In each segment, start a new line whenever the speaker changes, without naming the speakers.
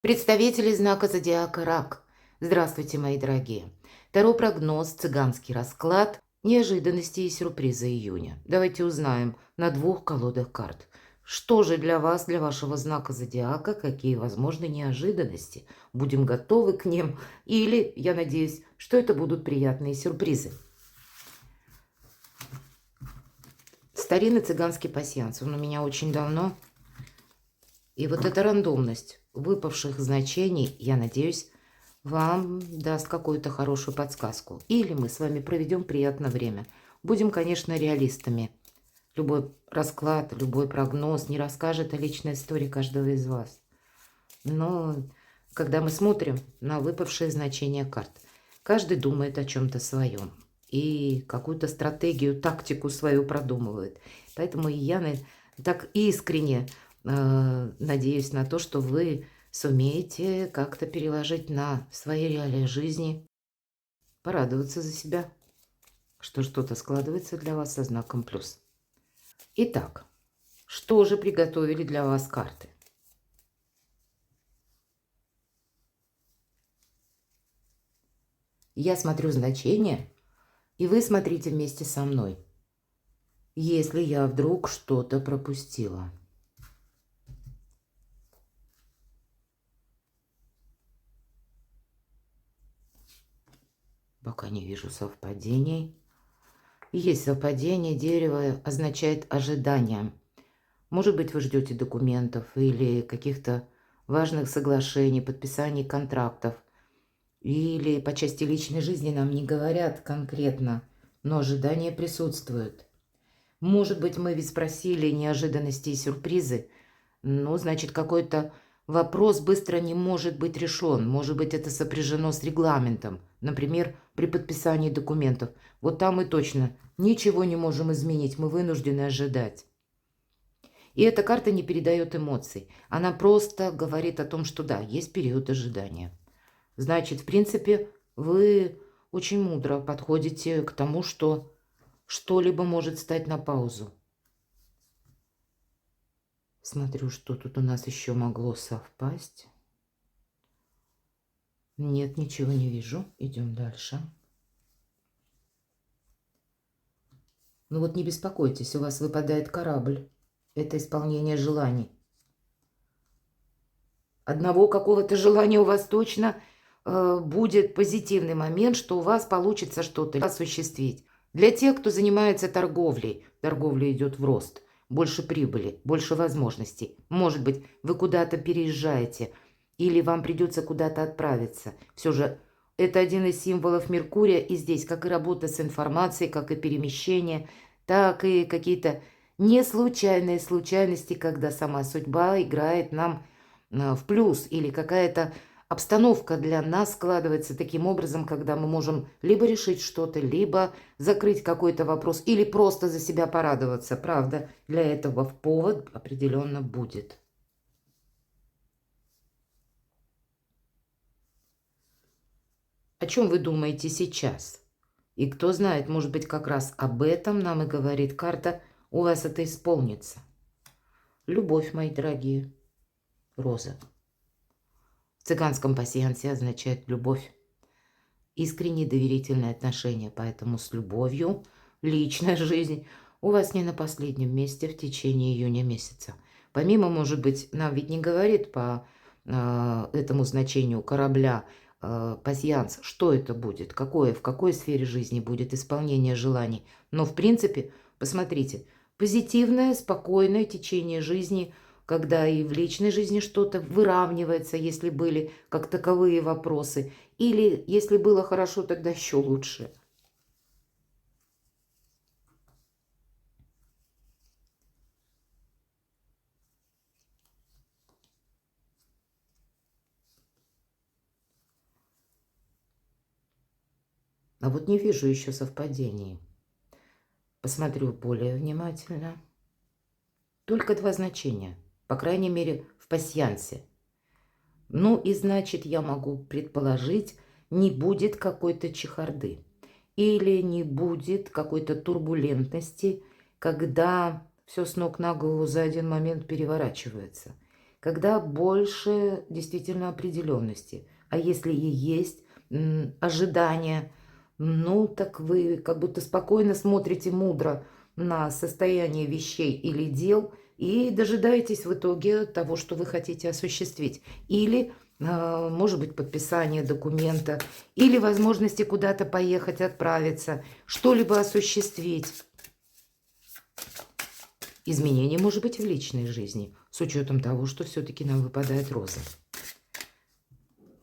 Представители знака зодиака Рак. Здравствуйте, мои дорогие. Таро прогноз, цыганский расклад, неожиданности и сюрпризы июня. Давайте узнаем на двух колодах карт. Что же для вас, для вашего знака зодиака, какие возможны неожиданности? Будем готовы к ним или, я надеюсь, что это будут приятные сюрпризы. Старинный цыганский пасьянс, он у меня очень давно. И вот эта рандомность выпавших значений, я надеюсь, вам даст какую-то хорошую подсказку. Или мы с вами проведем приятное время. Будем, конечно, реалистами. Любой расклад, любой прогноз не расскажет о личной истории каждого из вас. Но когда мы смотрим на выпавшие значения карт, каждый думает о чем-то своем. И какую-то стратегию, тактику свою продумывает. Поэтому я так искренне надеюсь на то, что вы сумеете как-то переложить на свои реалии жизни, порадоваться за себя, что что-то складывается для вас со знаком плюс. Итак, что же приготовили для вас карты? Я смотрю значения, и вы смотрите вместе со мной, если я вдруг что-то пропустила. Пока не вижу совпадений. Есть совпадение, дерево означает ожидание. Может быть, вы ждете документов или каких-то важных соглашений, подписаний контрактов. Или по части личной жизни нам не говорят конкретно, но ожидания присутствуют. Может быть, мы ведь спросили неожиданности и сюрпризы. Ну, значит, какой-то вопрос быстро не может быть решен. Может быть, это сопряжено с регламентом. Например, при подписании документов. Вот там мы точно ничего не можем изменить. Мы вынуждены ожидать. И эта карта не передает эмоций. Она просто говорит о том, что да, есть период ожидания. Значит, в принципе, вы очень мудро подходите к тому, что что-либо может стать на паузу. Смотрю, что тут у нас еще могло совпасть. Нет, ничего не вижу. Идем дальше. Ну вот не беспокойтесь, у вас выпадает корабль. Это исполнение желаний. Одного какого-то желания у вас точно будет позитивный момент, что у вас получится что-то осуществить. Для тех, кто занимается торговлей, торговля идет в рост. Больше прибыли, больше возможностей. Может быть, вы куда-то переезжаете или вам придется куда-то отправиться. Все же это один из символов Меркурия. И здесь как и работа с информацией, как и перемещение, так и какие-то не случайные случайности, когда сама судьба играет нам в плюс, или какая-то обстановка для нас складывается таким образом, когда мы можем либо решить что-то, либо закрыть какой-то вопрос, или просто за себя порадоваться. Правда, для этого повод определенно будет. О чем вы думаете сейчас? И кто знает, может быть, как раз об этом нам и говорит карта, у вас это исполнится. Любовь, мои дорогие. Роза. В цыганском пасьянсе означает любовь. Искренние доверительные отношения, поэтому с любовью личная жизнь у вас не на последнем месте в течение июня месяца. Помимо, может быть, нам ведь не говорит по этому значению корабля пасьянс, что это будет, в какой сфере жизни будет исполнение желаний. Но, в принципе, посмотрите, позитивное, спокойное течение жизни – когда и в личной жизни что-то выравнивается, если были как таковые вопросы, или если было хорошо, тогда еще лучше. А вот не вижу еще совпадений. Посмотрю более внимательно. Только два значения, по крайней мере, в пасьянсе. Ну и значит, я могу предположить, не будет какой-то чехарды. Или не будет какой-то турбулентности, когда все с ног на голову за один момент переворачивается. когда больше действительно определенности. А если и есть ожидания, ну, так вы как будто спокойно смотрите мудро на состояние вещей или дел и дожидаетесь в итоге того, что вы хотите осуществить. Или, может быть, подписание документа, или возможности куда-то поехать, отправиться, что-либо осуществить. Изменение может быть в личной жизни, с учетом того, что все-таки нам выпадает роза.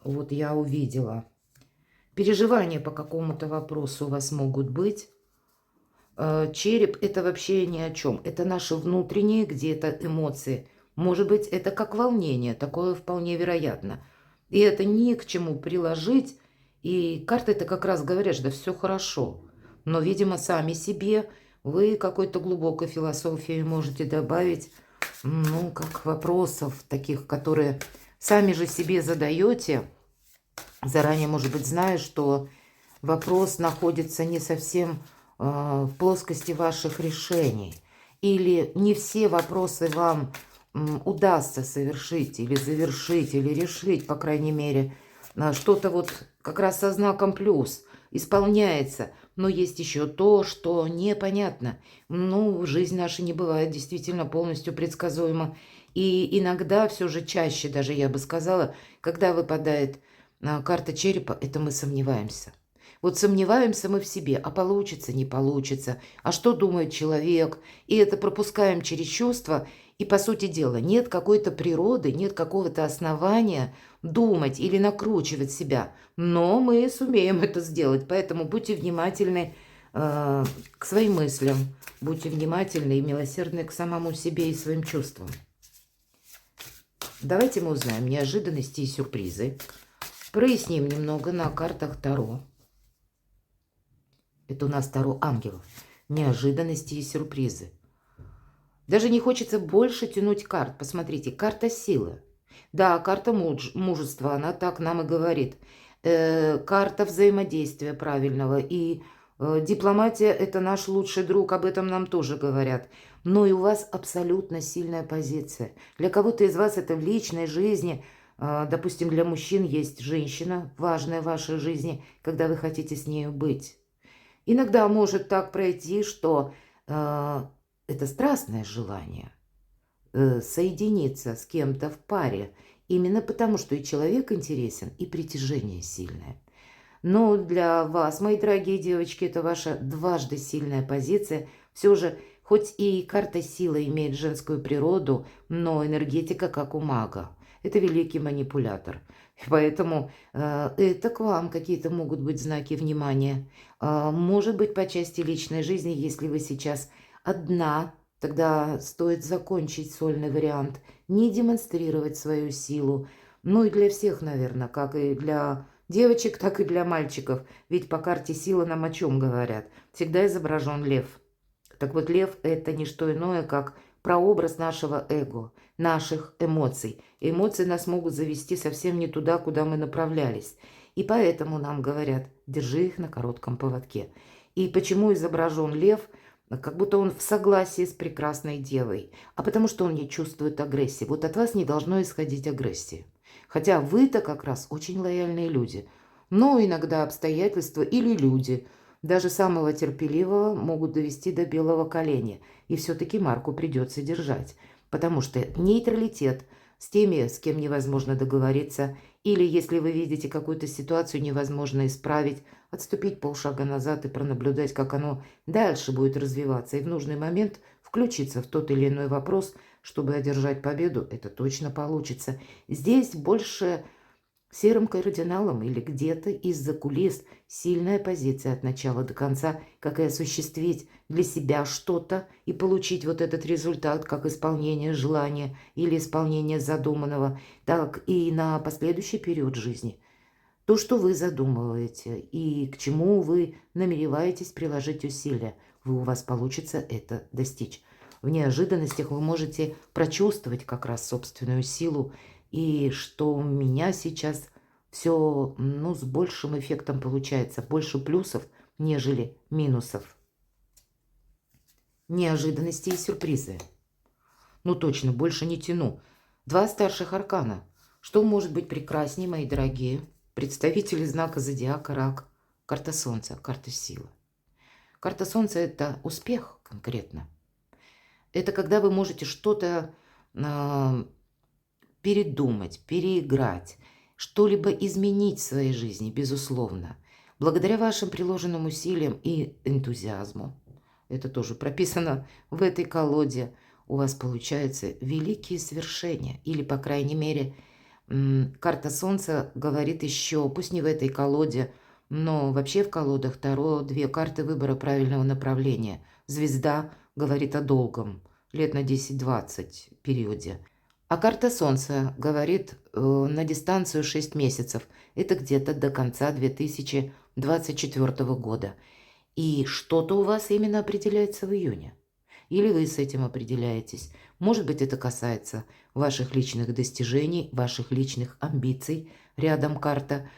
Вот я увидела. Переживания по какому-то вопросу у вас могут быть. Череп – это вообще ни о чем. Это наши внутренние где-то эмоции. Может быть, это как волнение, такое вполне вероятно. И это ни к чему приложить. И карты это как раз говорят, что да все хорошо. Но, видимо, сами себе вы какой-то глубокой философии можете добавить, ну, как вопросов таких, которые сами же себе задаете, заранее, может быть, зная, что вопрос находится не совсем в плоскости ваших решений. Или не все вопросы вам удастся совершить, или завершить, или решить, по крайней мере. Что-то вот как раз со знаком плюс исполняется. Но есть еще то, что непонятно. Ну, жизнь наша не бывает действительно полностью предсказуема. И иногда, все же чаще даже, я бы сказала, когда выпадает карта черепа, это мы сомневаемся. Вот сомневаемся мы в себе, а получится, не получится, а что думает человек. И это пропускаем через чувства. И, по сути дела, нет какой-то природы, нет какого-то основания думать или накручивать себя. Но мы сумеем это сделать. Поэтому будьте внимательны к своим мыслям. Будьте внимательны и милосердны к самому себе и своим чувствам. Давайте мы узнаем неожиданности и сюрпризы. Проясним немного на картах Таро. Это у нас Таро ангелов. Неожиданности и сюрпризы. Даже не хочется больше тянуть карт. Посмотрите, карта силы. Да, карта мужества, она так нам и говорит. Карта взаимодействия правильного. И дипломатия – это наш лучший друг, об этом нам тоже говорят. Но и у вас абсолютно сильная позиция. Для кого-то из вас это в личной жизни. Допустим, для мужчин есть женщина, важная в вашей жизни, когда вы хотите с нею быть. Иногда может так пройти, что это страстное желание соединиться с кем-то в паре, именно потому, что и человек интересен, и притяжение сильное. Но для вас, мои дорогие девочки, это ваша дважды сильная позиция. Все же, хоть и карта силы имеет женскую природу, но энергетика как у мага. Это великий манипулятор. Поэтому это к вам какие-то могут быть знаки внимания. Может быть, по части личной жизни, если вы сейчас одна, тогда стоит закончить сольный вариант, не демонстрировать свою силу. Ну и для всех, наверное, как и для девочек, так и для мальчиков. Ведь по карте силы нам о чем говорят? Всегда изображен лев. Так вот, лев – это не что иное, как прообраз нашего эго, наших эмоций. Эмоции нас могут завести совсем не туда, куда мы направлялись. И поэтому нам говорят, держи их на коротком поводке. И почему изображен лев? Как будто он в согласии с прекрасной девой. А потому что он не чувствует агрессии. Вот от вас не должно исходить агрессии. Хотя вы-то как раз очень лояльные люди. Но иногда обстоятельства или люди, даже самого терпеливого, могут довести до белого коленя. И все-таки марку придется держать. Потому что нейтралитет с теми, с кем невозможно договориться, или если вы видите какую-то ситуацию невозможно исправить, отступить полшага назад и пронаблюдать, как оно дальше будет развиваться, и в нужный момент включиться в тот или иной вопрос, чтобы одержать победу, это точно получится. Здесь больше серым кардиналом или где-то из-за кулис сильная позиция от начала до конца, как и осуществить для себя что-то и получить вот этот результат, как исполнение желания или исполнение задуманного, так и на последующий период жизни. То, что вы задумываете и к чему вы намереваетесь приложить усилия, у вас получится это достичь. В неожиданностях вы можете прочувствовать как раз собственную силу, и что у меня сейчас все с большим эффектом получается, больше плюсов, нежели минусов. Неожиданности и сюрпризы. Ну точно, больше не тяну. Два старших аркана. Что может быть прекраснее, мои дорогие? Представители знака зодиака Рак. Карта Солнца, карта силы. Карта Солнца – это успех конкретно. Это когда вы можете что-то передумать, переиграть, что-либо изменить в своей жизни, безусловно. Благодаря вашим приложенным усилиям и энтузиазму. Это тоже прописано в этой колоде. У вас получаются великие свершения. Или, по крайней мере, карта Солнца говорит еще, пусть не в этой колоде, но вообще в колодах Таро две карты выбора правильного направления. Звезда говорит о долгом, лет на 10-20 периоде. А карта Солнца говорит на дистанцию 6 месяцев. Это где-то до конца 2024 года. И что-то у вас именно определяется в июне. Или вы с этим определяетесь. Может быть, это касается ваших личных достижений, ваших личных амбиций. Рядом карта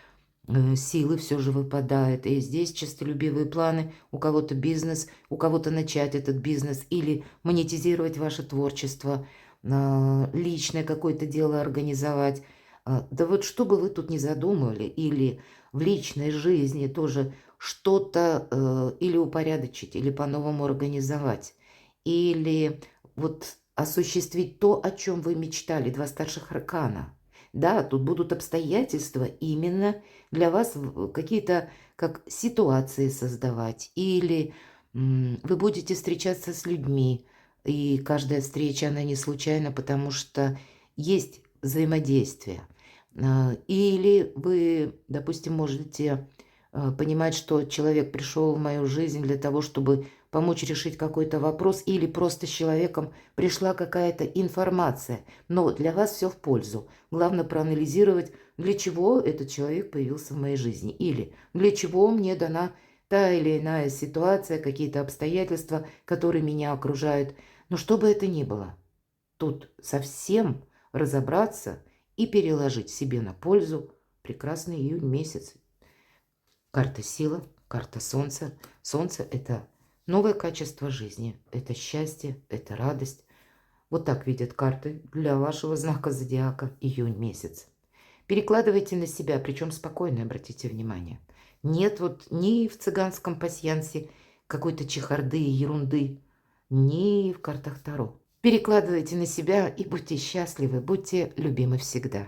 силы все же выпадает. И здесь честолюбивые планы. У кого-то бизнес, у кого-то начать этот бизнес или монетизировать ваше творчество, личное какое-то дело организовать. Да вот что бы вы тут ни задумывали, или в личной жизни тоже что-то или упорядочить, или по-новому организовать, или вот осуществить то, о чем вы мечтали, два старших аркана. Да, тут будут обстоятельства именно для вас, какие-то как ситуации создавать, или вы будете встречаться с людьми, и каждая встреча, она не случайна, потому что есть взаимодействие. Или вы, допустим, можете понимать, что человек пришел в мою жизнь для того, чтобы помочь решить какой-то вопрос, или просто с человеком пришла какая-то информация, но для вас все в пользу. Главное проанализировать, для чего этот человек появился в моей жизни, или для чего мне дана та или иная ситуация, какие-то обстоятельства, которые меня окружают. Но что бы это ни было, тут совсем разобраться и переложить себе на пользу прекрасный июнь месяц. Карта сила, карта солнца. Солнце – это новое качество жизни, это счастье, это радость. Вот так видят карты для вашего знака зодиака июнь месяц. Перекладывайте на себя, причем спокойно, обратите внимание. Нет вот ни в цыганском пасьянсе какой-то чехарды и ерунды, ни в картах Таро. Перекладывайте на себя и будьте счастливы, будьте любимы всегда.